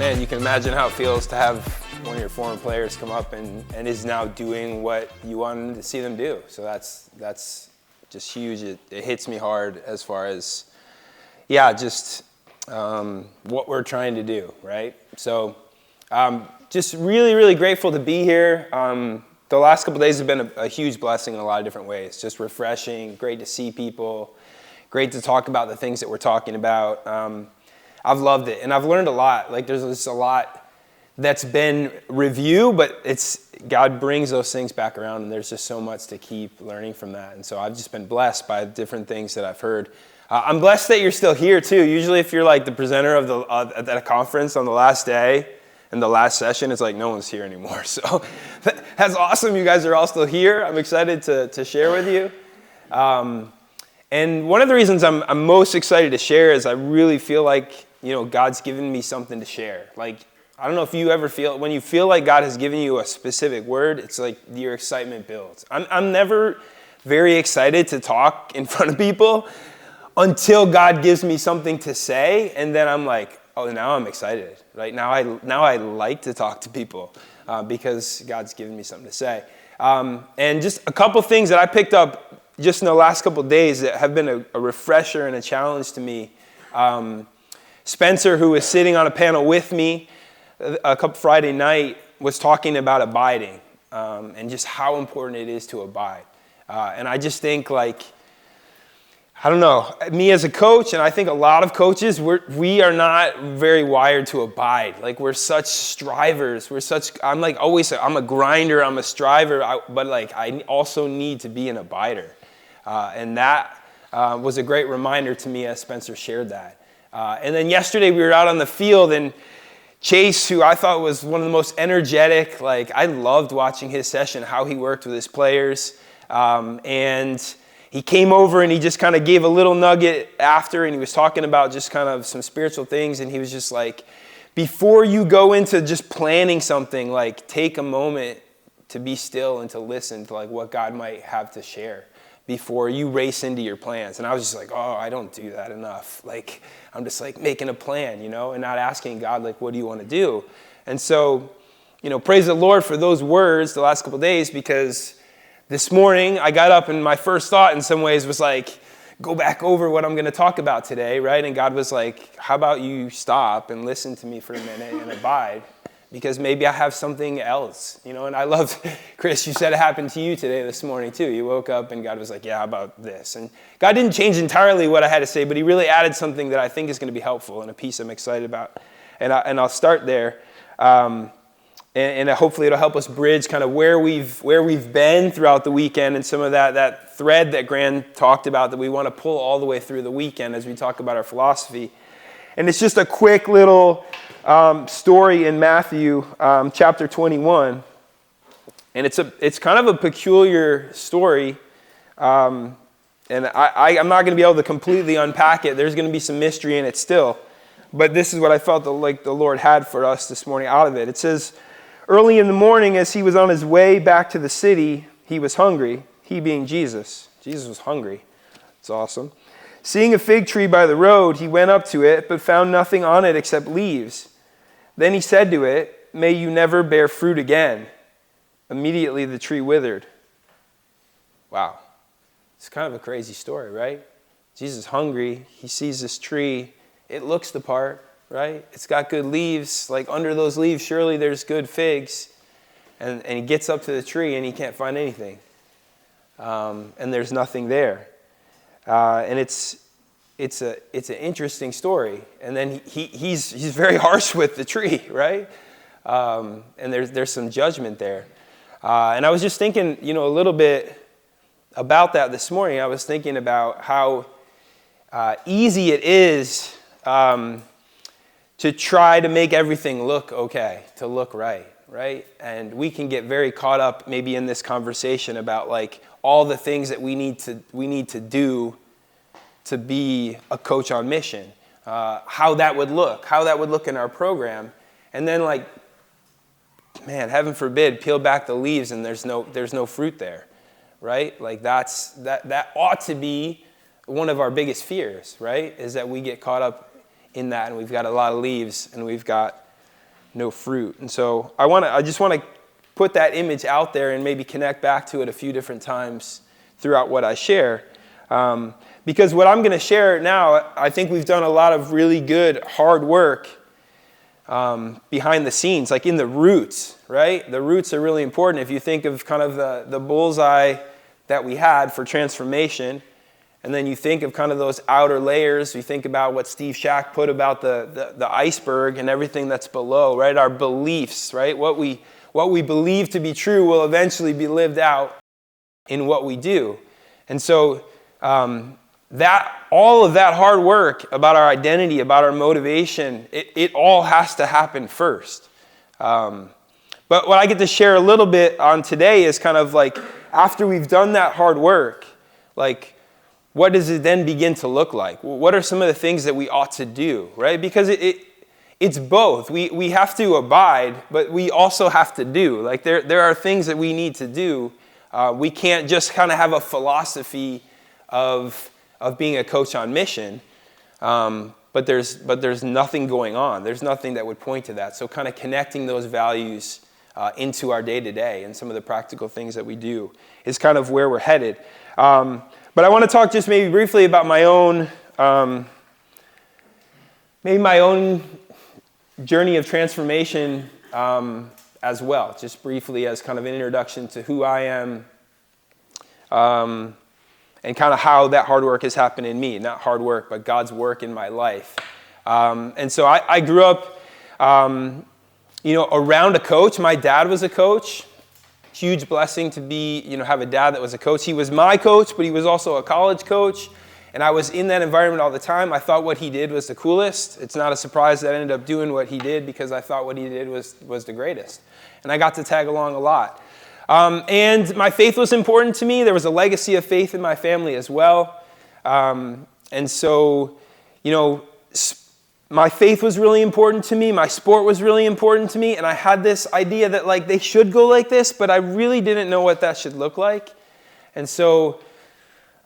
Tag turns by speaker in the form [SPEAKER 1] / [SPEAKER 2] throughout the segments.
[SPEAKER 1] man, you can imagine how it feels to have one of your former players come up and is now doing what you wanted to see them do. So that's just huge. It hits me hard as far as, just what we're trying to do, right? So just really, really grateful to be here. The last couple of days have been a huge blessing in a lot of different ways. Just refreshing, great to see people, great to talk about the things that we're talking about. I've loved it, and I've learned a lot. Like, there's just a lot that's been review, but God brings those things back around, and there's just so much to keep learning from that. And so I've just been blessed by different things that I've heard. I'm blessed that you're still here, too. Usually if you're like the presenter at a conference on the last day and the last session, it's like no one's here anymore. So that's awesome. You guys are all still here. I'm excited to share with you. And one of the reasons I'm most excited to share is I really feel like, God's given me something to share. Like, I don't know if you ever feel, when you feel like God has given you a specific word, it's like your excitement builds. I'm never very excited to talk in front of people until God gives me something to say, and then I'm like, oh, now I'm excited. Right? Now I like to talk to people because God's given me something to say. And just a couple things that I picked up just in the last couple of days that have been a refresher and a challenge to me. Spencer, who was sitting on a panel with me Friday night, was talking about abiding and just how important it is to abide. And I just think, like, I don't know, me as a coach, and I think a lot of coaches, we are not very wired to abide. Like, we're such strivers. I'm like always, I'm a grinder, I'm a striver, but like I also need to be an abider. And that was a great reminder to me as Spencer shared that. And then yesterday we were out on the field, and Chase, who I thought was one of the most energetic, like I loved watching his session, how he worked with his players. And he came over and he just kind of gave a little nugget after, and he was talking about just kind of some spiritual things. And he was just like, before you go into just planning something, like take a moment to be still and to listen to like what God might have to share before you race into your plans. And I was just like, oh, I don't do that enough. Like, I'm just like making a plan, and not asking God, like, what do you want to do? And so, praise the Lord for those words the last couple of days, because this morning I got up and my first thought in some ways was like, go back over what I'm going to talk about today, right? And God was like, how about you stop and listen to me for a minute and abide? Because maybe I have something else, And I loved, Chris, you said it happened to you today, this morning too. You woke up and God was like, yeah, how about this? And God didn't change entirely what I had to say, but he really added something that I think is going to be helpful and a piece I'm excited about. And I'll start there. And hopefully it'll help us bridge kind of where we've been throughout the weekend and some of that thread that Gran talked about that we want to pull all the way through the weekend as we talk about our philosophy. And it's just a quick little story in Matthew chapter 21, and it's kind of a peculiar story, and I'm not going to be able to completely unpack it. There's going to be some mystery in it still, but this is what I felt like the Lord had for us this morning out of it. It says, early in the morning, as he was on his way back to the city, he was hungry. He being Jesus. Jesus was hungry. It's awesome. Seeing a fig tree by the road, he went up to it, but found nothing on it except leaves. Then he said to it, may you never bear fruit again. Immediately the tree withered. Wow. It's kind of a crazy story, right? Jesus is hungry. He sees this tree. It looks the part, right? It's got good leaves. Like under those leaves, surely there's good figs. And he gets up to the tree and he can't find anything. And there's nothing there. And it's an interesting story. And then he's very harsh with the tree, right? And there's some judgment there. And I was just thinking, a little bit about that this morning. I was thinking about how easy it is to try to make everything look okay, to look right? And we can get very caught up maybe in this conversation about like all the things that we need to do to be a coach on mission, how that would look in our program. And then like, man, heaven forbid, peel back the leaves and there's no fruit there, right? Like that ought to be one of our biggest fears, right? Is that we get caught up in that and we've got a lot of leaves and we've got no fruit. And so I just want to put that image out there and maybe connect back to it a few different times throughout what I share. Because what I'm going to share now, I think we've done a lot of really good, hard work behind the scenes, like in the roots, right? The roots are really important. If you think of kind of the bullseye that we had for transformation, and then you think of kind of those outer layers, you think about what Steve Shack put about the iceberg and everything that's below, right? Our beliefs, right? What we believe to be true will eventually be lived out in what we do. And so all of that hard work about our identity, about our motivation, it all has to happen first. But what I get to share a little bit on today is kind of like, after we've done that hard work, like, what does it then begin to look like? What are some of the things that we ought to do, right? Because it's both. We have to abide, but we also have to do. Like, there are things that we need to do. We can't just kind of have a philosophy of being a coach on mission, but there's nothing going on. There's nothing that would point to that. So kind of connecting those values into our day-to-day and some of the practical things that we do is kind of where we're headed. But I want to talk just maybe briefly about my own journey of transformation as well, just briefly as kind of an introduction to who I am and kind of how that hard work has happened in me. Not hard work, but God's work in my life. And so I grew up, around a coach. My dad was a coach. Huge blessing to be, have a dad that was a coach. He was my coach, but he was also a college coach. And I was in that environment all the time. I thought what he did was the coolest. It's not a surprise that I ended up doing what he did because I thought what he did was the greatest. And I got to tag along a lot. And my faith was important to me. There was a legacy of faith in my family as well. And so, my faith was really important to me. My sport was really important to me. And I had this idea that like they should go like this, but I really didn't know what that should look like. And so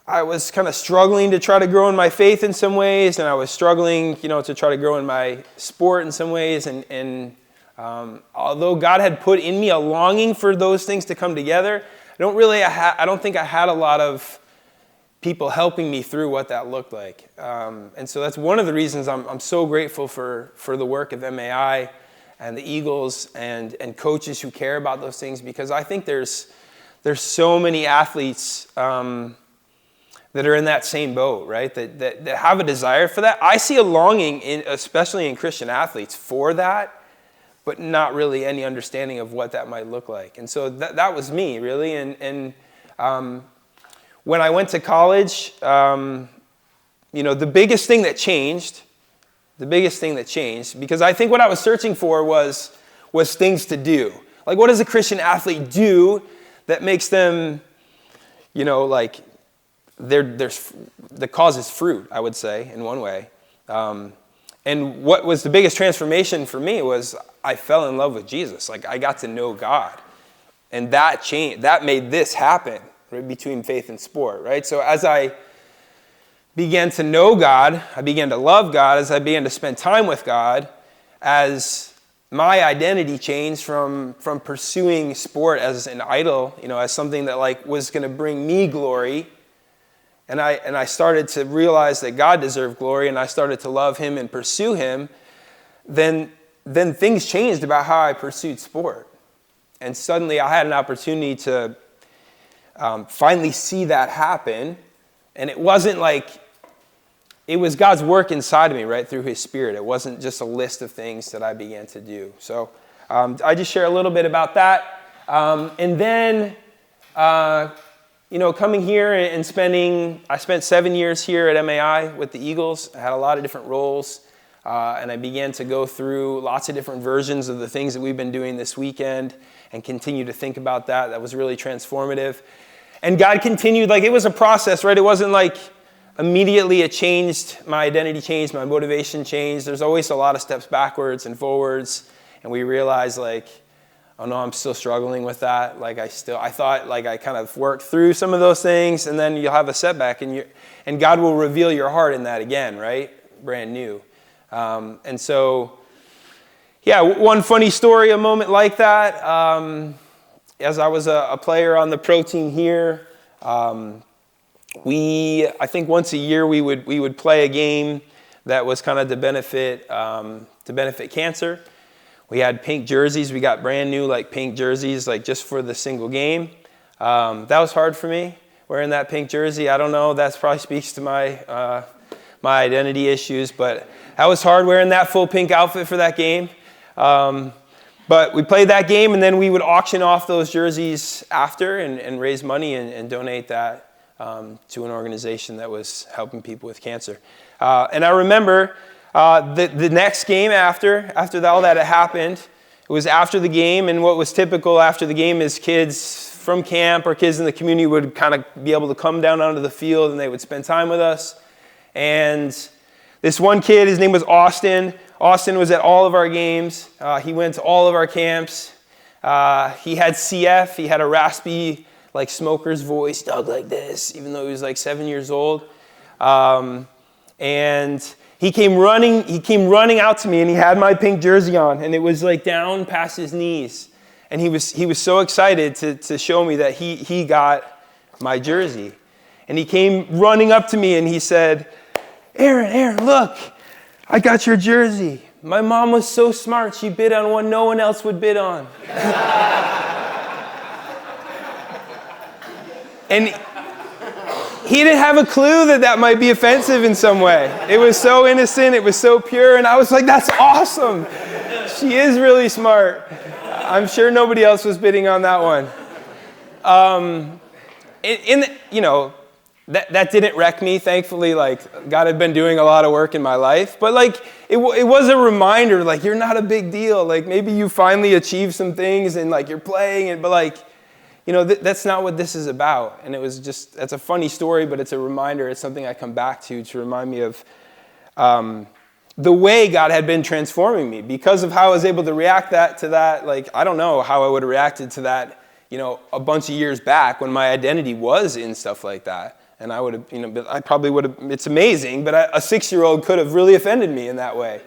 [SPEAKER 1] I was kind of struggling to try to grow in my faith in some ways. And I was struggling, to try to grow in my sport in some ways. And although God had put in me a longing for those things to come together, I don't think I had a lot of people helping me through what that looked like. And so that's one of the reasons I'm so grateful for the work of MAI and the Eagles and coaches who care about those things, because I think there's so many athletes that are in that same boat, right? That have a desire for that. I see a longing, especially in Christian athletes, for that, but not really any understanding of what that might look like. And so that was me, really. And when I went to college, the biggest thing that changed, because I think what I was searching for was things to do. Like, what does a Christian athlete do that makes them, the cause is fruit, I would say, in one way. And what was the biggest transformation for me was I fell in love with Jesus. Like, I got to know God. And that changed, that made this happen, right, between faith and sport, right? So as I began to know God, I began to love God, as I began to spend time with God, as my identity changed from pursuing sport as an idol, as something that like was going to bring me glory, and I started to realize that God deserved glory, and I started to love Him and pursue Him, then things changed about how I pursued sport. And suddenly I had an opportunity to finally see that happen. And it wasn't like, it was God's work inside of me, right, through His Spirit. It wasn't just a list of things that I began to do. So I just share a little bit about that. And then, coming here and I spent 7 years here at MAI with the Eagles. I had a lot of different roles. And I began to go through lots of different versions of the things that we've been doing this weekend and continue to think about that. That was really transformative. And God continued, like, it was a process, right? It wasn't like immediately it changed, my identity changed, my motivation changed. There's always a lot of steps backwards and forwards. And we realized, like, oh no, I'm still struggling with that. Like, I thought, like, I kind of worked through some of those things, and then you'll have a setback, and God will reveal your heart in that again, right? Brand new. And so, Yeah, one funny story, a moment like that. As I was a player on the pro team here, I think once a year we would play a game that was kind of to benefit cancer. We had pink jerseys. We got brand new like pink jerseys, like just for the single game. That was hard for me, wearing that pink jersey. I don't know. That probably speaks to my identity issues, but that was hard wearing that full pink outfit for that game. But we played that game, and then we would auction off those jerseys after and raise money and donate that to an organization that was helping people with cancer. And I remember the next game after all that had happened, it was after the game, and what was typical after the game is kids from camp or kids in the community would kind of be able to come down onto the field, and they would spend time with us. And this one kid, his name was Austin. Austin was at all of our games. He went to all of our camps. He had CF. He had a raspy, like smoker's voice, talked like this, even though he was like 7 years old. And he came running out to me, and he had my pink jersey on, and it was like down past his knees. And he was so excited to show me that he got my jersey. And he came running up to me, and he said, Aaron, look, I got your jersey. My mom was so smart, she bid on one no one else would bid on. And he didn't have a clue that might be offensive in some way. It was so innocent, it was so pure, and I was like, that's awesome. She is really smart. I'm sure nobody else was bidding on that one. That didn't wreck me, thankfully. Like, God had been doing a lot of work in my life. But, like, it was a reminder, like, you're not a big deal. Like, maybe you finally achieved some things and, like, you're playing. But, like, that's not what this is about. And it was just, that's a funny story, but it's a reminder. It's something I come back to remind me of the way God had been transforming me. Because of how I was able to react to that, like, I don't know how I would have reacted to that, a bunch of years back when my identity was in stuff like that. And I would have, I probably would have, it's amazing, but a 6-year-old could have really offended me in that way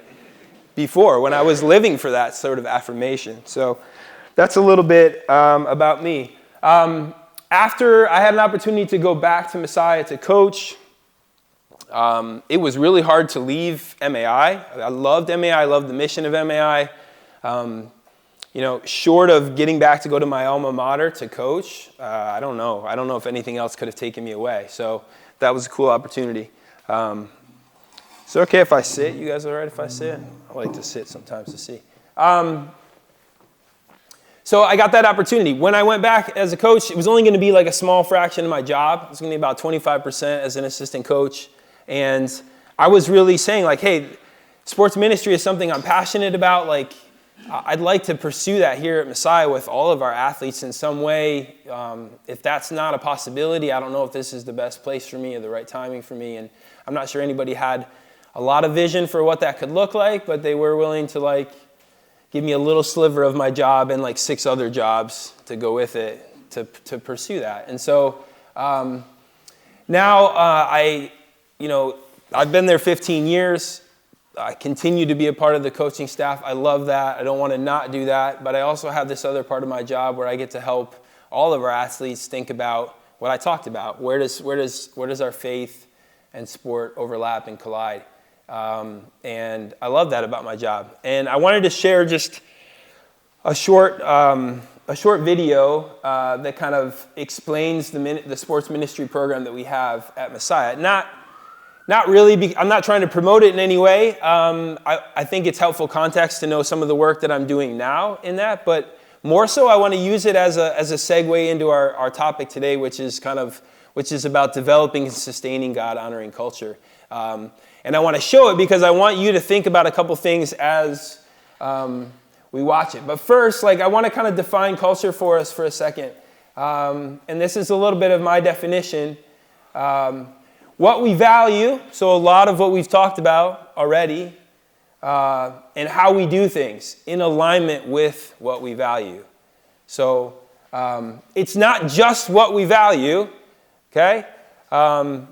[SPEAKER 1] before when I was living for that sort of affirmation. So that's a little bit about me. After I had an opportunity to go back to Messiah to coach, it was really hard to leave MAI. I loved MAI. I loved the mission of MAI. Short of getting back to go to my alma mater to coach, I don't know. I don't know if anything else could have taken me away. So that was a cool opportunity. Is it okay if I sit? You guys all right if I sit? I like to sit sometimes to see. So I got that opportunity. When I went back as a coach, it was only going to be like a small fraction of my job. It was going to be about 25% as an assistant coach. And I was really saying, like, hey, sports ministry is something I'm passionate about. Like, I'd like to pursue that here at Messiah with all of our athletes in some way. If that's not a possibility, I don't know if this is the best place for me or the right timing for me. And I'm not sure anybody had a lot of vision for what that could look like, but they were willing to, like, give me a little sliver of my job and, like, 6 other jobs to go with it to pursue that. And so now I've been there 15 years. I continue to be a part of the coaching staff. I love that. I don't want to not do that. But I also have this other part of my job where I get to help all of our athletes think about what I talked about. Where does our faith and sport overlap and collide? And I love that about my job. And I wanted to share just a short video that kind of explains the sports ministry program that we have at Messiah. Not really, I'm not trying to promote it in any way. I think it's helpful context to know some of the work that I'm doing now in that, but more so I want to use it as a segue into our topic today, which is about developing and sustaining God-honoring culture. And I want to show it because I want you to think about a couple things as we watch it. But first, I want to kind of define culture for us for a second. And this is a little bit of my definition. What we value, so a lot of what we've talked about already, and how we do things in alignment with what we value. So it's not just what we value, okay? In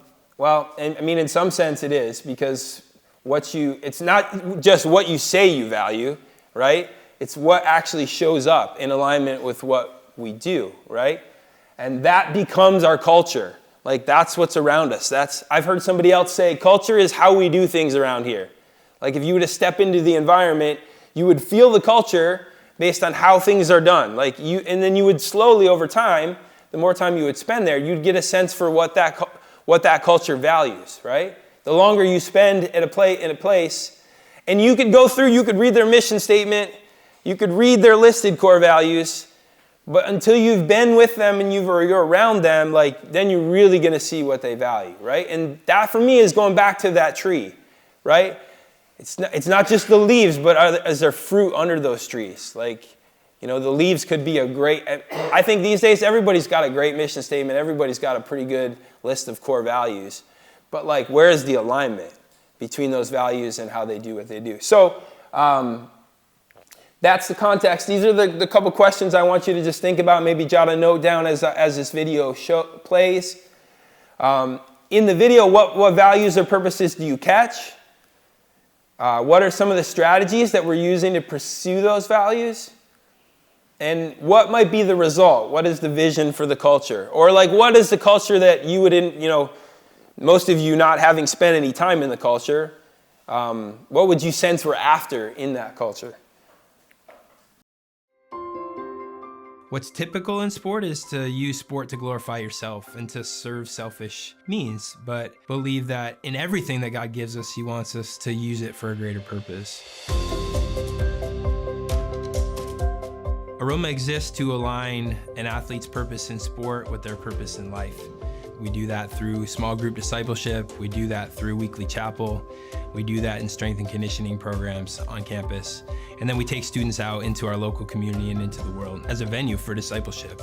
[SPEAKER 1] some sense it is, because it's not just what you say you value, right? It's what actually shows up in alignment with what we do, right? And that becomes our culture. Like, that's what's around us. I've heard somebody else say, culture is how we do things around here. Like, if you were to step into the environment, you would feel the culture based on how things are done. And then you would slowly, over time, the more time you would spend there, you'd get a sense for what that culture values, right? The longer you spend in a place, and you could read their mission statement, you could read their listed core values, but until you've been with them and you're around them, then you're really going to see what they value, right? And that, for me, is going back to that tree, right? It's not just the leaves, but is there fruit under those trees? The leaves could be I think these days everybody's got a great mission statement. Everybody's got a pretty good list of core values. But where is the alignment between those values and how they do what they do? So that's the context. These are the couple questions I want you to just think about. Maybe jot a note down as this video plays. In the video, what values or purposes do you catch? What are some of the strategies that we're using to pursue those values? And what might be the result? What is the vision for the culture? Or what is the culture that you would, most of you not having spent any time in the culture, what would you sense we're after in that culture? What's typical in sport is to use sport to glorify yourself and to serve selfish means, but believe that in everything that God gives us, He wants us to use it for a greater purpose. Aroma exists to align an athlete's purpose in sport with their purpose in life. We do that through small group discipleship. We do that through weekly chapel. We do that in strength and conditioning programs on campus. And then we take students out into our local community and into the world as a venue for discipleship.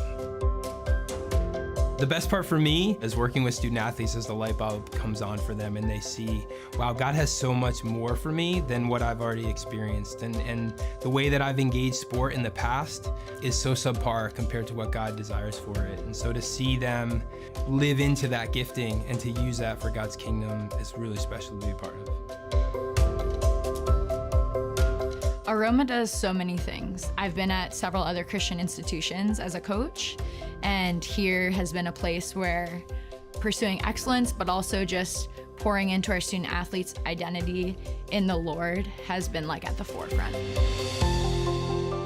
[SPEAKER 1] The best part for me is working with student athletes as the light bulb comes on for them and they see, wow, God has so much more for me than what I've already experienced. And the way that I've engaged sport in the past is so subpar compared to what God desires for it. And so to see them live into that gifting and to use that for God's kingdom is really special to be a part of.
[SPEAKER 2] Aroma does so many things. I've been at several other Christian institutions as a coach, and here has been a place where pursuing excellence, but also just pouring into our student athletes' identity in the Lord has been at the forefront.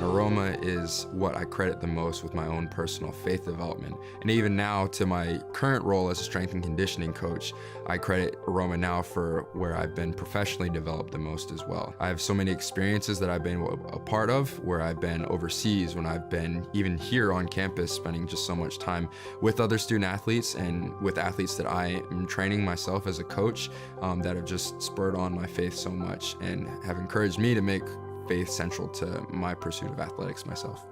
[SPEAKER 3] Aroma is what I credit the most with my own personal faith development. And even now, to my current role as a strength and conditioning coach, I credit Aroma now for where I've been professionally developed the most as well. I have so many experiences that I've been a part of, where I've been overseas, when I've been even here on campus, spending just so much time with other student athletes and with athletes that I am training myself as a coach, that have just spurred on my faith so much and have encouraged me to make faith central to my pursuit of athletics myself.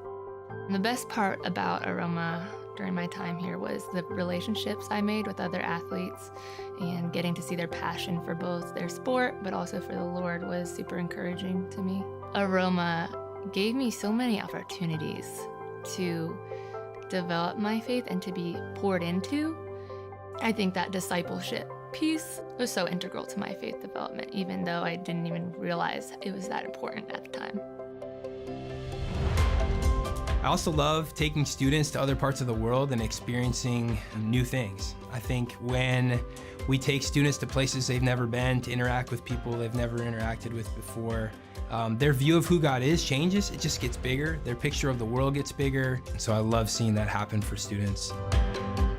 [SPEAKER 4] The best part about Aroma during my time here was the relationships I made with other athletes, and getting to see their passion for both their sport but also for the Lord was super encouraging to me. Aroma gave me so many opportunities to develop my faith and to be poured into. I think that discipleship piece was so integral to my faith development, even though I didn't even realize it was that important at the time.
[SPEAKER 1] I also love taking students to other parts of the world and experiencing new things. I think when we take students to places they've never been, to interact with people they've never interacted with before, their view of who God is changes. It just gets bigger. Their picture of the world gets bigger. So I love seeing that happen for students.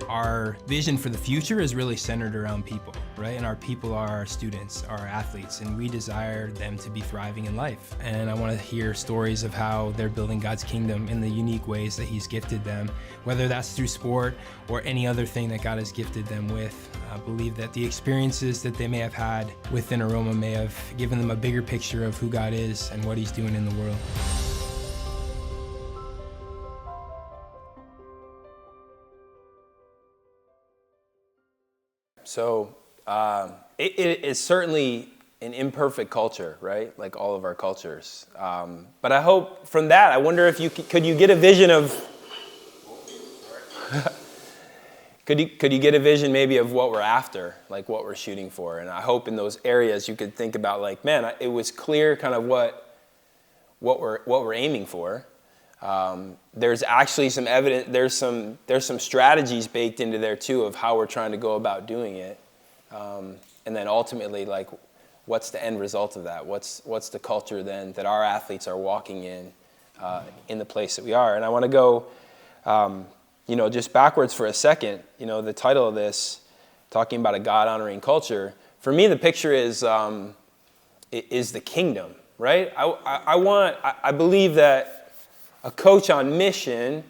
[SPEAKER 1] Our vision for the future is really centered around people, right? And our people are our students, our athletes, and we desire them to be thriving in life. And I want to hear stories of how they're building God's kingdom in the unique ways that He's gifted them, whether that's through sport or any other thing that God has gifted them with. I believe that the experiences that they may have had within Aroma may have given them a bigger picture of who God is and what He's doing in the world. So it is certainly an imperfect culture, right? Like all of our cultures. But I hope from that, I wonder if could you get a vision of, could you get a vision maybe of what we're after, like what we're shooting for? And I hope in those areas you could think about it was clear kind of what we're aiming for. There's actually some evidence. There's some strategies baked into there too of how we're trying to go about doing it, and then ultimately, like, what's the end result of that? What's the culture then that our athletes are walking in the place that we are? And I want to go, just backwards for a second. The title of this, talking about a God-honoring culture. For me, the picture is the kingdom, right? I believe that a coach on mission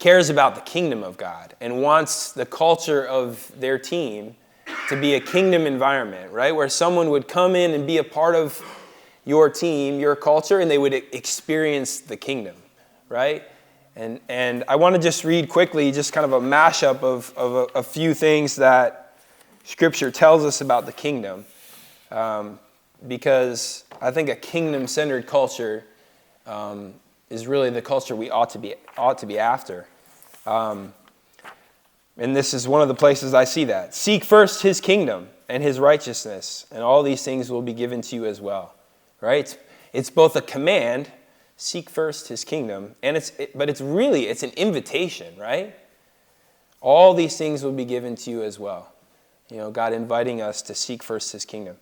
[SPEAKER 1] cares about the kingdom of God and wants the culture of their team to be a kingdom environment, right? Where someone would come in and be a part of your team, your culture, and they would experience the kingdom, right? And I want to just read quickly just kind of a mashup of a few things that Scripture tells us about the kingdom, because I think a kingdom-centered culture is really the culture we ought to be after. And this is one of the places I see that. Seek first his kingdom and his righteousness, and all these things will be given to you as well. Right? It's both a command, seek first his kingdom, but it's an invitation, right? All these things will be given to you as well. God inviting us to seek first his kingdom.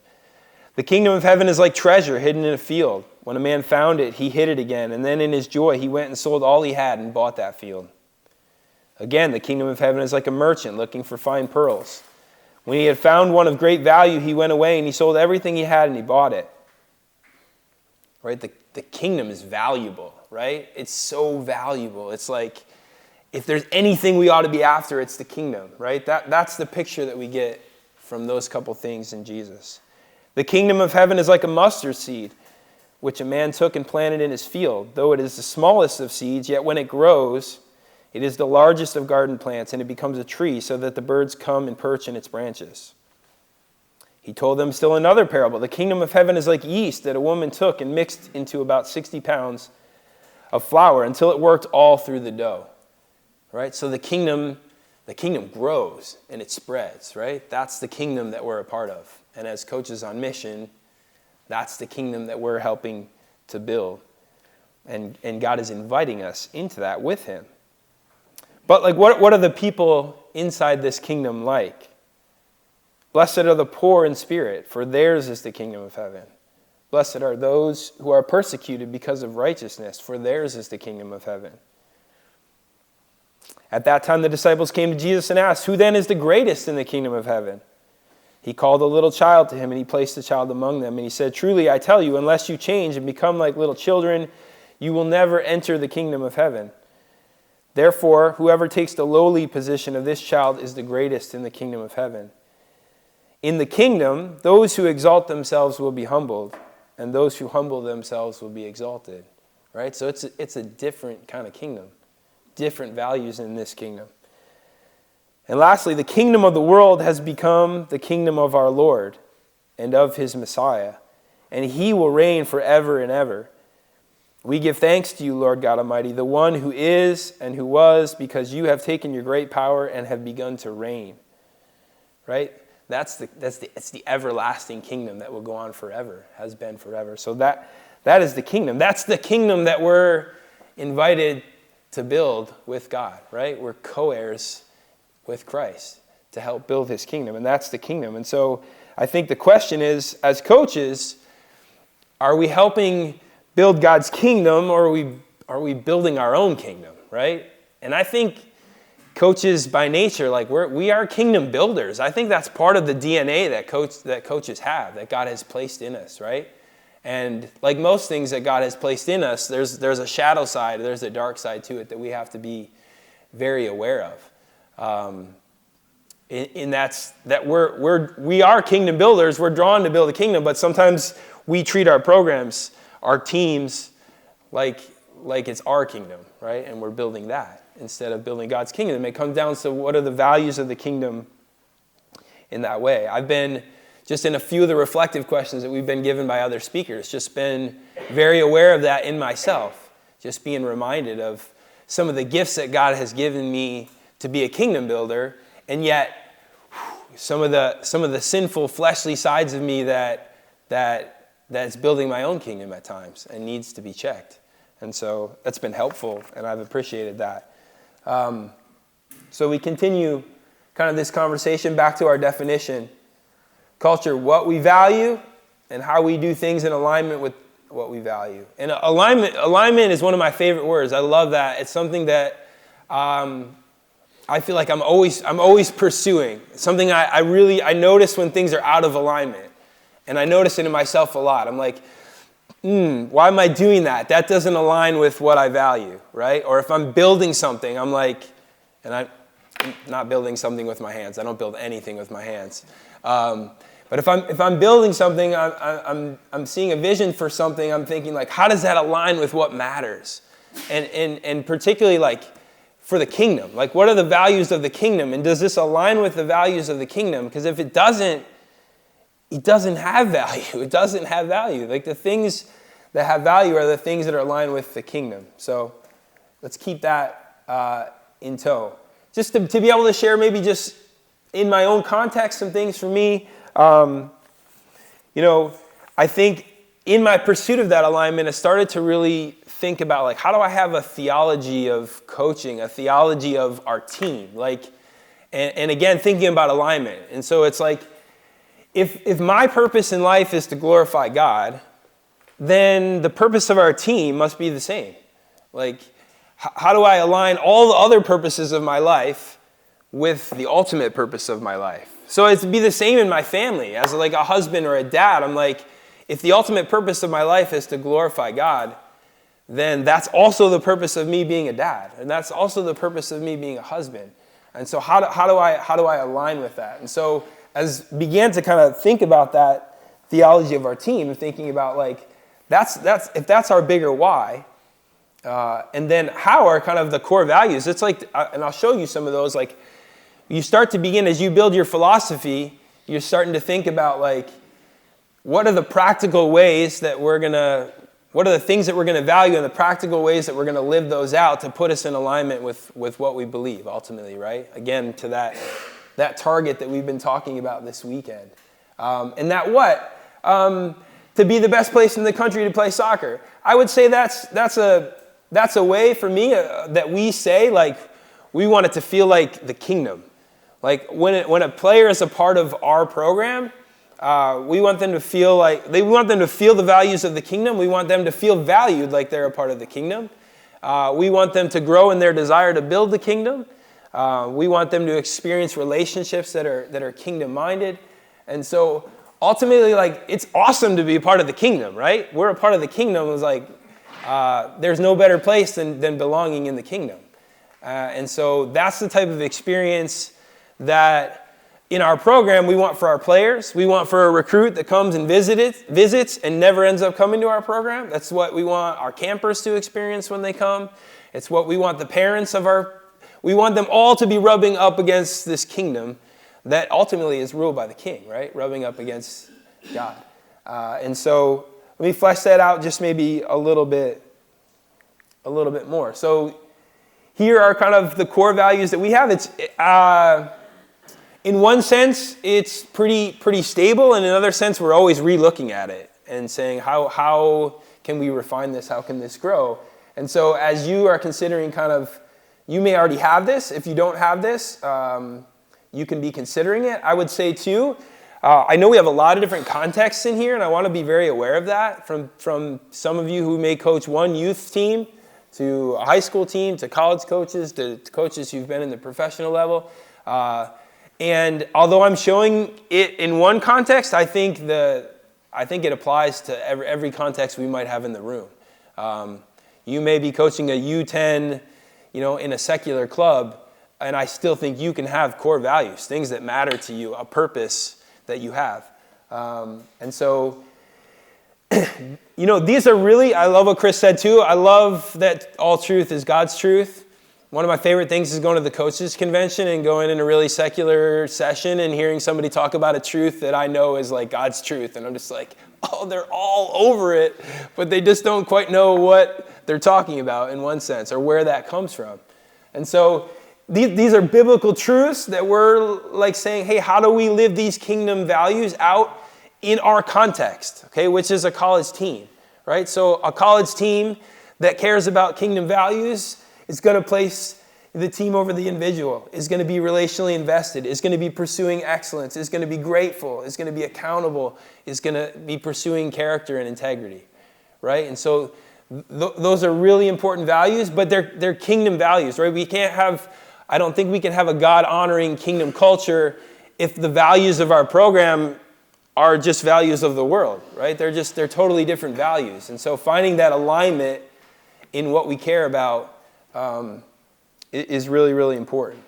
[SPEAKER 1] The kingdom of heaven is like treasure hidden in a field. When a man found it, he hid it again, and then in his joy he went and sold all he had and bought that field. Again, the kingdom of heaven is like a merchant looking for fine pearls. When he had found one of great value, he went away and he sold everything he had and he bought it. Right? The kingdom is valuable, right? It's so valuable. It's like, if there's anything we ought to be after, it's the kingdom, right? That's the picture that we get from those couple things in Jesus. The kingdom of heaven is like a mustard seed, which a man took and planted in his field. Though it is the smallest of seeds, yet when it grows, it is the largest of garden plants, and it becomes a tree so that the birds come and perch in its branches. He told them still another parable. The kingdom of heaven is like yeast that a woman took and mixed into about 60 pounds of flour until it worked all through the dough. Right? So the kingdom grows and it spreads, right? That's the kingdom that we're a part of. And as coaches on mission, that's the kingdom that we're helping to build. And God is inviting us into that with him. But like, what are the people inside this kingdom like? Blessed are the poor in spirit, for theirs is the kingdom of heaven. Blessed are those who are persecuted because of righteousness, for theirs is the kingdom of heaven. At that time the disciples came to Jesus and asked, who then is the greatest in the kingdom of heaven? He called a little child to him, and he placed the child among them. And he said, truly I tell you, unless you change and become like little children, you will never enter the kingdom of heaven. Therefore, whoever takes the lowly position of this child is the greatest in the kingdom of heaven. In the kingdom, those who exalt themselves will be humbled, and those who humble themselves will be exalted. Right? So it's a different kind of kingdom. Different values in this kingdom. And lastly, the kingdom of the world has become the kingdom of our Lord and of his Messiah, and he will reign forever and ever. We give thanks to you, Lord God Almighty, the one who is and who was, because you have taken your great power and have begun to reign. Right? It's the everlasting kingdom that will go on forever, has been forever. So that is the kingdom. That's the kingdom that we're invited to build with God, right? We're co-heirs with Christ to help build his kingdom, and that's the kingdom. And so I think the question is, as coaches, are we helping build God's kingdom, or are we building our own kingdom, right? And I think coaches by nature, like we are kingdom builders. I think that's part of the DNA that coaches have, that God has placed in us, right? And like most things that God has placed in us, there's a shadow side, there's a dark side to it that we have to be very aware of. We are kingdom builders. We're drawn to build a kingdom, but sometimes we treat our programs, our teams, like it's our kingdom, right? And we're building that instead of building God's kingdom. It comes down to what are the values of the kingdom in that way. I've been just in a few of the reflective questions that we've been given by other speakers, just been very aware of that in myself, just being reminded of some of the gifts that God has given me to be a kingdom builder, and yet some of the sinful fleshly sides of me that that's building my own kingdom at times and needs to be checked. And so that's been helpful, and I've appreciated that. So we continue kind of this conversation back to our definition. Culture, what we value and how we do things in alignment with what we value. And alignment is one of my favorite words. I love that. It's something that I feel like I'm always pursuing. It's something I notice when things are out of alignment. And I notice it in myself a lot. I'm like, why am I doing that? That doesn't align with what I value, right? Or if I'm building something, I'm like, and I'm not building something with my hands. I don't build anything with my hands. But if I'm building something, I'm seeing a vision for something. I'm thinking like, how does that align with what matters? And particularly like for the kingdom, like what are the values of the kingdom? And does this align with the values of the kingdom? Because if it doesn't have value. It doesn't have value. Like the things that have value are the things that are aligned with the kingdom. So let's keep that in tow. Just to be able to share maybe just in my own context some things for me. I think in my pursuit of that alignment, I started to really think about like, how do I have a theology of coaching, a theology of our team? Like, and again, thinking about alignment. And so it's like, if my purpose in life is to glorify God, then the purpose of our team must be the same. Like, how do I align all the other purposes of my life with the ultimate purpose of my life? So it'd be the same in my family. As like a husband or a dad, I'm like, if the ultimate purpose of my life is to glorify God, then that's also the purpose of me being a dad. And that's also the purpose of me being a husband. And so how do I align with that? And so as began to kind of think about that theology of our team, thinking about like, if that's our bigger why, and then how are kind of the core values. It's like, and I'll show you some of those, like you start to begin, as you build your philosophy, you're starting to think about like, what are the practical ways that what are the things that we're going to value and the practical ways that we're going to live those out to put us in alignment with what we believe ultimately, right? Again, to that target that we've been talking about this weekend. And that what? To be the best place in the country to play soccer. I would say that's a way for me that we say, like, we want it to feel like the kingdom. Like, when a player is a part of our program, we want them to feel like, we want them to feel the values of the kingdom. We want them to feel valued like they're a part of the kingdom. We want them to grow in their desire to build the kingdom. We want them to experience relationships that are kingdom-minded. And so ultimately, like, it's awesome to be a part of the kingdom, right? We're a part of the kingdom. It's like, there's no better place than belonging in the kingdom. And so that's the type of experience that in our program we want for our players. We want for a recruit that comes and visits and never ends up coming to our program. That's what we want our campers to experience when they come. It's what we want the parents we want them all to be rubbing up against this kingdom that ultimately is ruled by the king, right? Rubbing up against God. And so let me flesh that out just maybe a little bit more. So here are kind of the core values that we have. It's in one sense, it's pretty stable. And in another sense, we're always re-looking at it and saying, how can we refine this? How can this grow? And so as you are considering kind of, you may already have this. If you don't have this, you can be considering it. I would say too, I know we have a lot of different contexts in here, and I want to be very aware of that. From some of you who may coach one youth team, to a high school team, to college coaches, to coaches who've been in the professional level. And although I'm showing it in one context, I think it applies to every context we might have in the room. You may be coaching a U10, in a secular club, and I still think you can have core values, things that matter to you, a purpose that you have. And so, these are really, I love what Chris said too. I love that all truth is God's truth. One of my favorite things is going to the coaches convention and going in a really secular session and hearing somebody talk about a truth that I know is like God's truth. And I'm just like, oh, they're all over it, but they just don't quite know what they're talking about in one sense or where that comes from. And so these are biblical truths that we're like saying, hey, how do we live these kingdom values out in our context, okay, which is a college team, right? So a college team that cares about kingdom values is going to place the team over the individual, is going to be relationally invested, is going to be pursuing excellence, is going to be grateful, is going to be accountable, is going to be pursuing character and integrity, right? And so those are really important values, but they're kingdom values, right? I don't think we can have a God-honoring kingdom culture if the values of our program are just values of the world, right? They're totally different values. And so finding that alignment in what we care about is really, really important.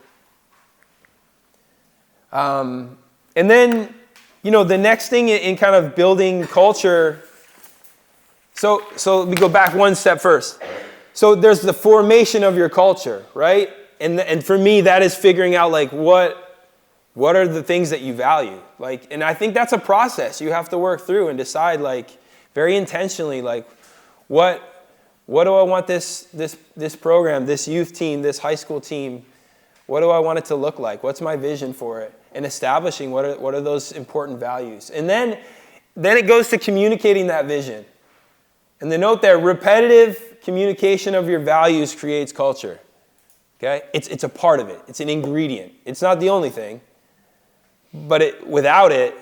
[SPEAKER 1] And then, the next thing in kind of building culture, so let me go back one step first. So there's the formation of your culture, right? And for me, that is figuring out like what are the things that you value? Like, and I think that's a process you have to work through and decide like very intentionally, like what do I want this program, this youth team, this high school team, what do I want it to look like? What's my vision for it? And establishing what are those important values. And then it goes to communicating that vision. And the note there, repetitive communication of your values creates culture. Okay? It's a part of it. It's an ingredient. It's not the only thing. But without it,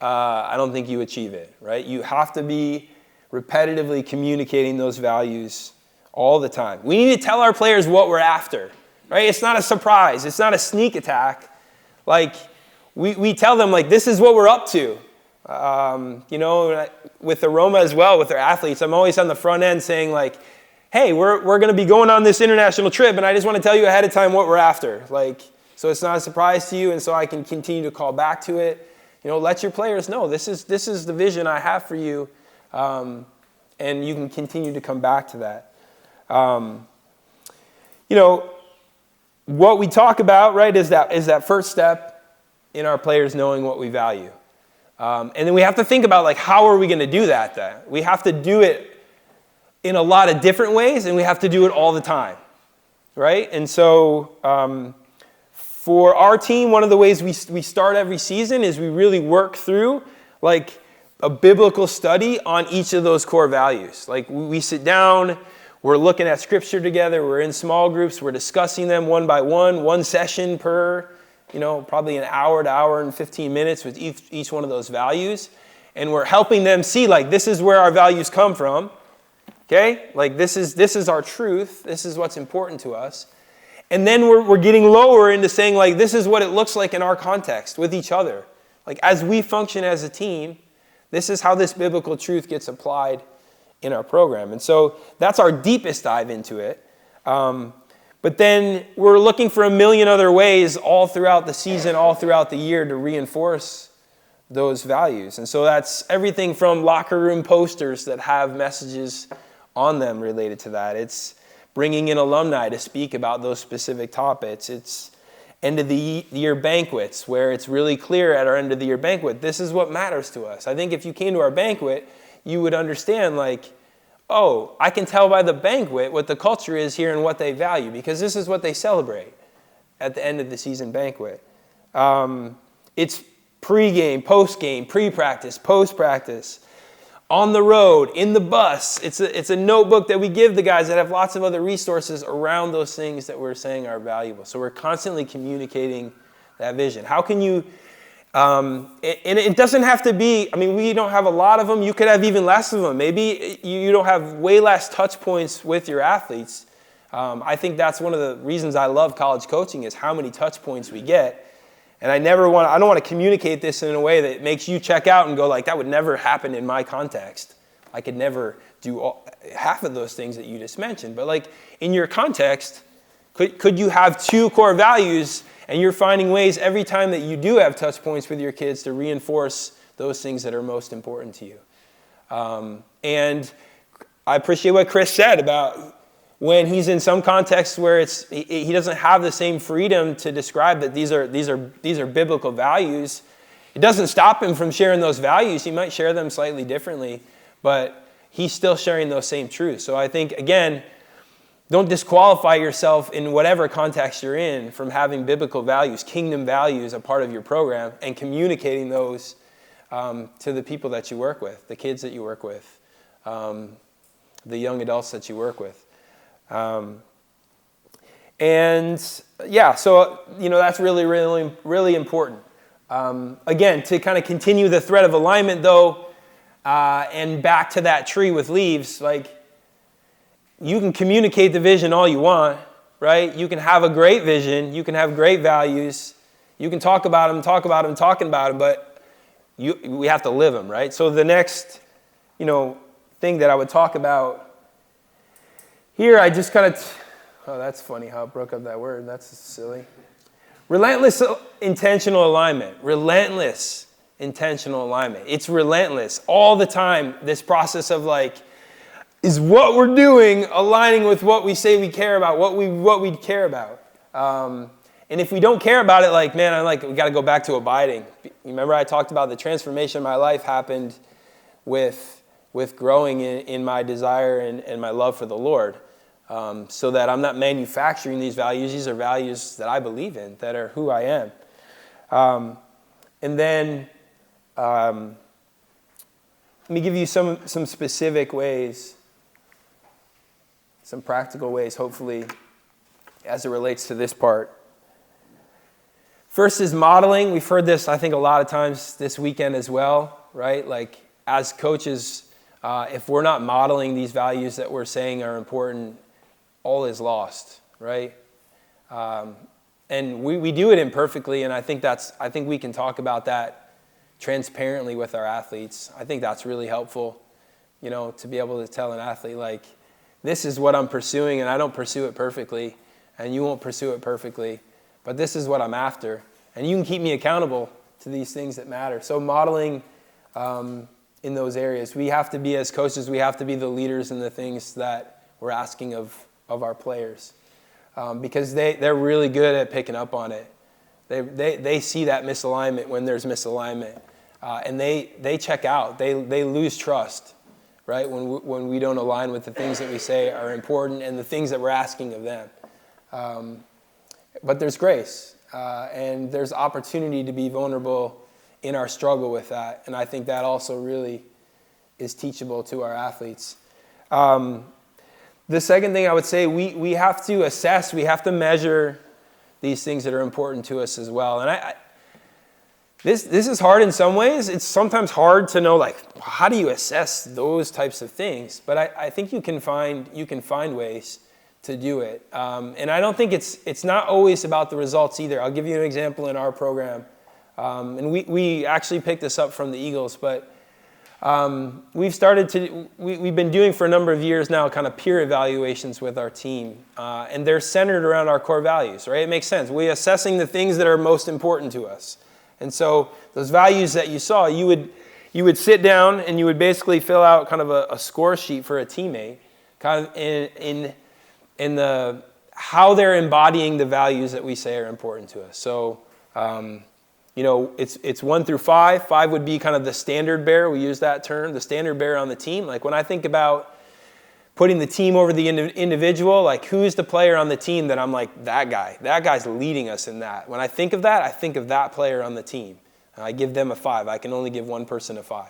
[SPEAKER 1] I don't think you achieve it, right? You have to be repetitively communicating those values all the time. We need to tell our players what we're after, right? It's not a surprise. It's not a sneak attack. Like, we tell them, like, this is what we're up to. With Aroma as well, with their athletes, I'm always on the front end saying, like, hey, we're going to be going on this international trip, and I just want to tell you ahead of time what we're after. Like, so it's not a surprise to you, and so I can continue to call back to it. Let your players know, this is the vision I have for you. And you can continue to come back to that. What we talk about, right, is that first step in our players knowing what we value. And then we have to think about, like, how are we going to do that then? We have to do it in a lot of different ways, and we have to do it all the time, right? And so for our team, one of the ways we start every season is we really work through, like, a biblical study on each of those core values. Like, we sit down, we're looking at scripture together, we're in small groups, we're discussing them one by one session per, probably an hour to hour and 15 minutes with each one of those values. And we're helping them see, like, this is where our values come from. Okay? Like, this is our truth. This is what's important to us. And then we're getting lower into saying, like, this is what it looks like in our context with each other. Like, as we function as a team, this is how this biblical truth gets applied in our program. And so that's our deepest dive into it. But then we're looking for a million other ways all throughout the season, all throughout the year to reinforce those values. And so that's everything from locker room posters that have messages on them related to that. It's bringing in alumni to speak about those specific topics. It's end of the year banquets where it's really clear at our end of the year banquet, this is what matters to us. I think if you came to our banquet, you would understand, like, oh, I can tell by the banquet what the culture is here and what they value, because this is what they celebrate at the end of the season banquet. It's pre-game, post-game, pre-practice, post-practice, on the road, in the bus. It's a notebook that we give the guys that have lots of other resources around those things that we're saying are valuable. So we're constantly communicating that vision. How can you, and it doesn't have to be, I mean, we don't have a lot of them. You could have even less of them. Maybe you don't have way less touch points with your athletes. I think that's one of the reasons I love college coaching is how many touch points we get. And I don't want to communicate this in a way that makes you check out and go like, that would never happen in my context. I could never do half of those things that you just mentioned. But like in your context, could you have two core values and you're finding ways every time that you do have touch points with your kids to reinforce those things that are most important to you? And I appreciate what Chris said about when he's in some contexts where he doesn't have the same freedom to describe that these are biblical values. It doesn't stop him from sharing those values. He might share them slightly differently, but he's still sharing those same truths. So I think, again, don't disqualify yourself in whatever context you're in from having biblical values, kingdom values, a part of your program, and communicating those to the people that you work with, the kids that you work with, the young adults that you work with. And yeah, so, that's really, really, really important. Again, to kind of continue the thread of alignment, though, and back to that tree with leaves, like, you can communicate the vision all you want, right? You can have a great vision. You can have great values. You can talking about them, but we have to live them, right? So the next, thing that I would talk about here, I just kind of, oh, that's funny how I broke up that word. That's silly. Relentless intentional alignment. Relentless intentional alignment. It's relentless all the time. This process of is what we're doing aligning with what we say we care about, what we care about. And if we don't care about it, we got to go back to abiding. Remember I talked about the transformation of my life happened with growing in my desire and my love for the Lord, so that I'm not manufacturing these values. These are values that I believe in, that are who I am. And then let me give you some specific ways, some practical ways, hopefully, as it relates to this part. First is modeling. We've heard this, I think, a lot of times this weekend as well, right? As coaches, if we're not modeling these values that we're saying are important, all is lost, right? And we do it imperfectly, and I think we can talk about that transparently with our athletes. I think that's really helpful, to be able to tell an athlete, this is what I'm pursuing, and I don't pursue it perfectly, and you won't pursue it perfectly, but this is what I'm after. And you can keep me accountable to these things that matter. So modeling in those areas. We have to be, as coaches, we have to be the leaders in the things that we're asking of our players. Because they're really good at picking up on it. They see that misalignment when there's misalignment. And they check out. They lose trust, right, when we don't align with the things that we say are important and the things that we're asking of them. But there's grace, and there's opportunity to be vulnerable in our struggle with that. And I think that also really is teachable to our athletes. The second thing I would say, we have to assess, we have to measure these things that are important to us as well. And this is hard in some ways. It's sometimes hard to know, how do you assess those types of things? But I think you can find ways to do it. And I don't think it's not always about the results either. I'll give you an example in our program. And we actually picked this up from the Eagles, but we've been doing for a number of years now kind of peer evaluations with our team. And they're centered around our core values, right? It makes sense. We're assessing the things that are most important to us. And so those values that you saw, you would sit down and you would basically fill out kind of a score sheet for a teammate, kind of in the how they're embodying the values that we say are important to us. So, it's 1 through 5. 5 would be kind of the standard bearer. We use that term, the standard bearer on the team. When I think about putting the team over the individual, who's the player on the team that I'm that guy? That guy's leading us in that. When I think of that, I think of that player on the team. I give them a 5. I can only give one person a 5.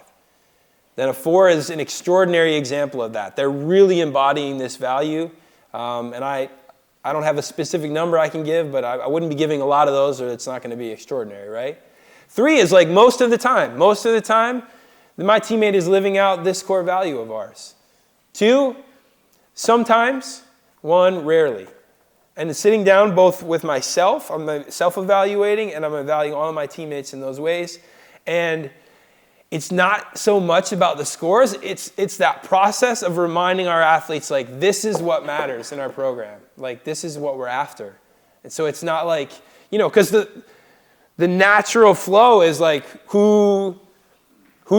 [SPEAKER 1] Then a 4 is an extraordinary example of that. They're really embodying this value. And I don't have a specific number I can give, but I wouldn't be giving a lot of those or it's not going to be extraordinary, right? 3 is most of the time. Most of the time, my teammate is living out this core value of ours. 2, sometimes. 1, rarely. And sitting down both with myself, I'm self-evaluating, and I'm evaluating all of my teammates in those ways. And it's not so much about the scores. It's that process of reminding our athletes, this is what matters in our program. This is what we're after. And so it's not because the natural flow is who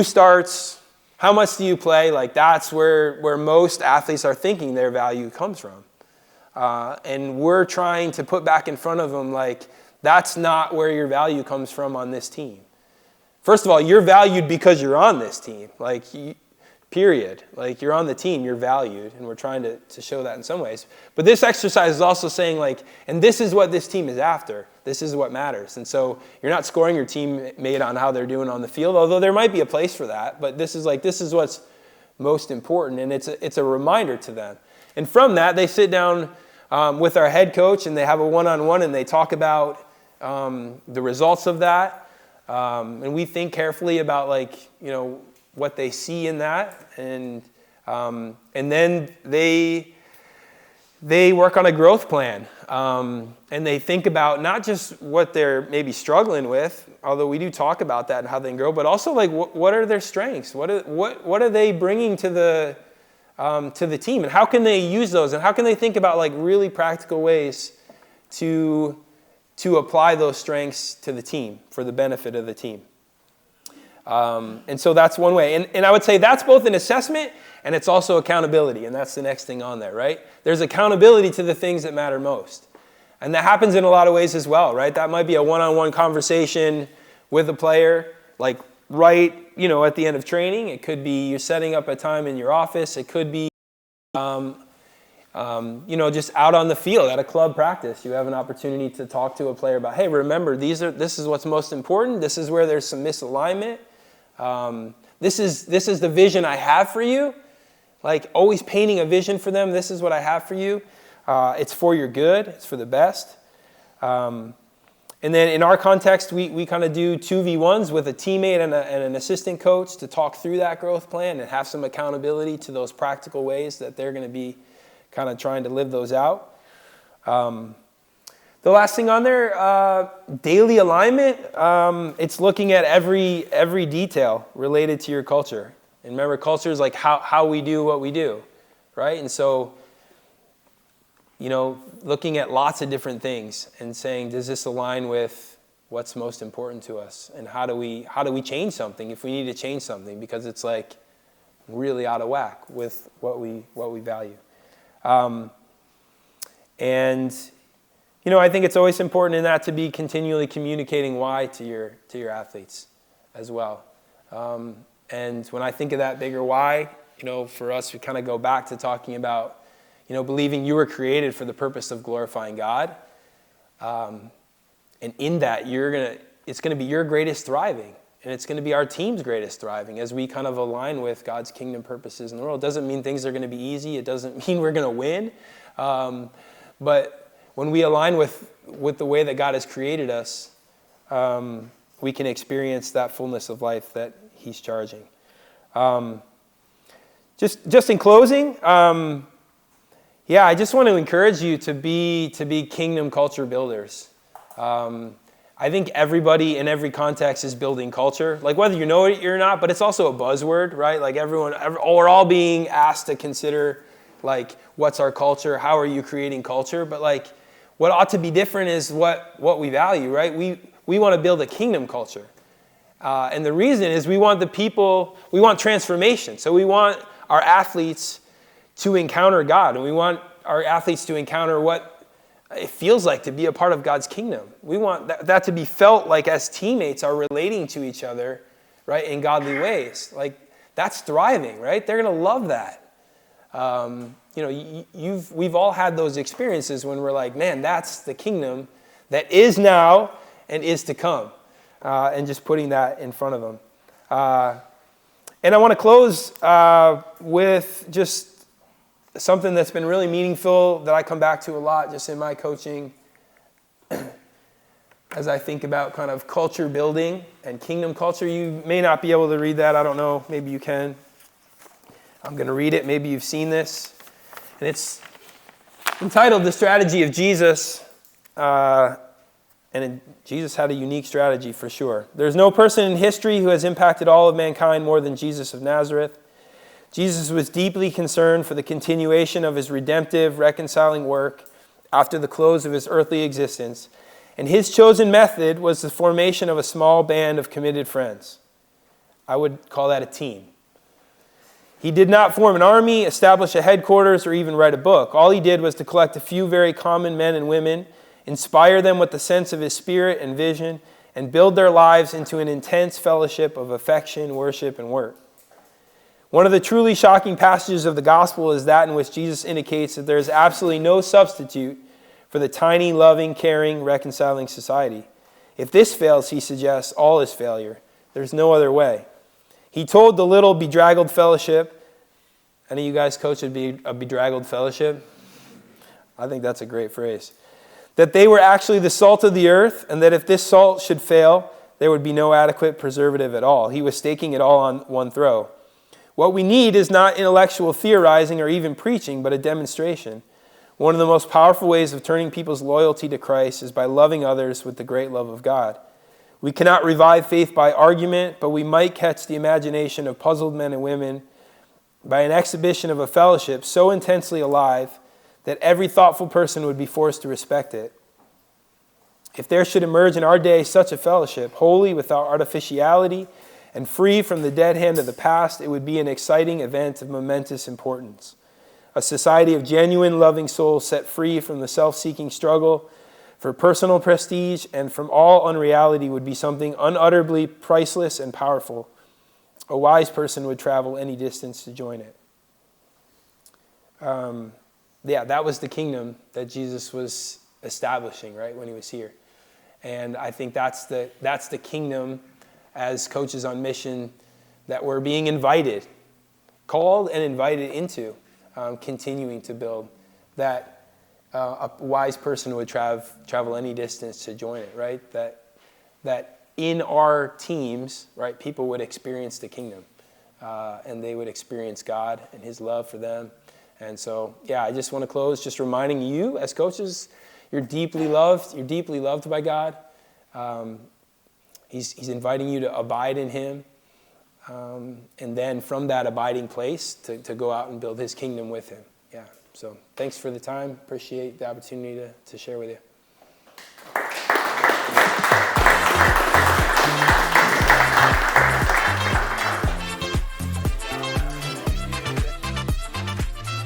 [SPEAKER 1] starts, how much do you play? That's where most athletes are thinking their value comes from. And we're trying to put back in front of them, that's not where your value comes from on this team. First of all, you're valued because you're on this team. period. Like, you're on the team, you're valued, and we're trying to show that in some ways. But this exercise is also saying, like, and this is what this team is after. This is what matters. And so you're not scoring your teammate on how they're doing on the field, although there might be a place for that. But this is what's most important, and it's a reminder to them. And from that, they sit down with our head coach, and they have a one-on-one, and they talk about the results of that. And we think carefully about, like, what they see in that, and then they work on a growth plan, and they think about not just what they're maybe struggling with, although we do talk about that and how they can grow, but also, like, what are their strengths? What are they bringing to the team, and how can they use those, and how can they think about, like, really practical ways to apply those strengths to the team for the benefit of the team. And so that's one way. And I would say that's both an assessment and it's also accountability. And that's the next thing on there, right? There's accountability to the things that matter most. And that happens in a lot of ways as well, right? That might be a one-on-one conversation with a player, like right, at the end of training. It could be you're setting up a time in your office. It could be, just out on the field at a club practice. You have an opportunity to talk to a player about, hey, remember, this is what's most important. This is where there's some misalignment. This is the vision I have for you. Like, always painting a vision for them. This is what I have for you. It's for your good. It's for the best. And then in our context, we kind of do 2v1s with a teammate and an assistant coach to talk through that growth plan and have some accountability to those practical ways that they're going to be kind of trying to live those out. The last thing on there, daily alignment. It's looking at every detail related to your culture. And remember, culture is like how we do what we do, right? And so, looking at lots of different things and saying, does this align with what's most important to us? And how do we change something if we need to change something because it's like really out of whack with what we value. I think it's always important in that to be continually communicating why to your athletes as well. And when I think of that bigger why, for us, we kind of go back to talking about, believing you were created for the purpose of glorifying God. And in that, it's going to be your greatest thriving. And it's going to be our team's greatest thriving as we kind of align with God's kingdom purposes in the world. It doesn't mean things are going to be easy. It doesn't mean we're going to win. But when we align with the way that God has created us, we can experience that fullness of life that He's charging. Just in closing, I just want to encourage you to be kingdom culture builders. I think everybody in every context is building culture, like whether you know it or not, but it's also a buzzword, right? Like we're all being asked to consider, like, what's our culture? How are you creating culture? But like, what ought to be different is what we value, right? We want to build a kingdom culture. And the reason is we want transformation. So we want our athletes to encounter God, and we want our athletes to encounter what it feels like to be a part of God's kingdom. We want that to be felt like as teammates are relating to each other, right, in godly ways. Like, that's thriving, right? They're going to love that. We've all had those experiences when we're like, man, that's the kingdom that is now and is to come, and just putting that in front of them. And I want to close with just something that's been really meaningful that I come back to a lot just in my coaching as I think about kind of culture building and kingdom culture. You may not be able to read that. I don't know. Maybe you can. I'm going to read it. Maybe you've seen this. And it's entitled The Strategy of Jesus. Jesus had a unique strategy for sure. There's no person in history who has impacted all of mankind more than Jesus of Nazareth. Jesus was deeply concerned for the continuation of his redemptive, reconciling work after the close of his earthly existence, and his chosen method was the formation of a small band of committed friends. I would call that a team. He did not form an army, establish a headquarters, or even write a book. All he did was to collect a few very common men and women, inspire them with the sense of his spirit and vision, and build their lives into an intense fellowship of affection, worship, and work. One of the truly shocking passages of the gospel is that in which Jesus indicates that there is absolutely no substitute for the tiny, loving, caring, reconciling society. If this fails, he suggests, all is failure. There's no other way. He told the little bedraggled fellowship, any of you guys coach would be a bedraggled fellowship? I think that's a great phrase. That they were actually the salt of the earth, and that if this salt should fail, there would be no adequate preservative at all. He was staking it all on one throw. What we need is not intellectual theorizing or even preaching, but a demonstration. One of the most powerful ways of turning people's loyalty to Christ is by loving others with the great love of God. We cannot revive faith by argument, but we might catch the imagination of puzzled men and women by an exhibition of a fellowship so intensely alive that every thoughtful person would be forced to respect it. If there should emerge in our day such a fellowship, holy without artificiality and free from the dead hand of the past, it would be an exciting event of momentous importance. A society of genuine, loving souls set free from the self-seeking struggle for personal prestige and from all unreality would be something unutterably priceless and powerful. A wise person would travel any distance to join it. That was the kingdom that Jesus was establishing, right, when he was here. And I think that's the kingdom as coaches on mission that we're being invited, called and invited into, continuing to build, that a wise person would travel any distance to join it, right? That in our teams, right, people would experience the kingdom, and they would experience God and his love for them. And so, I just want to close just reminding you as coaches, you're deeply loved. You're deeply loved by God. He's inviting you to abide in him. And then from that abiding place to go out and build his kingdom with him. So thanks for the time. Appreciate the opportunity to share with you.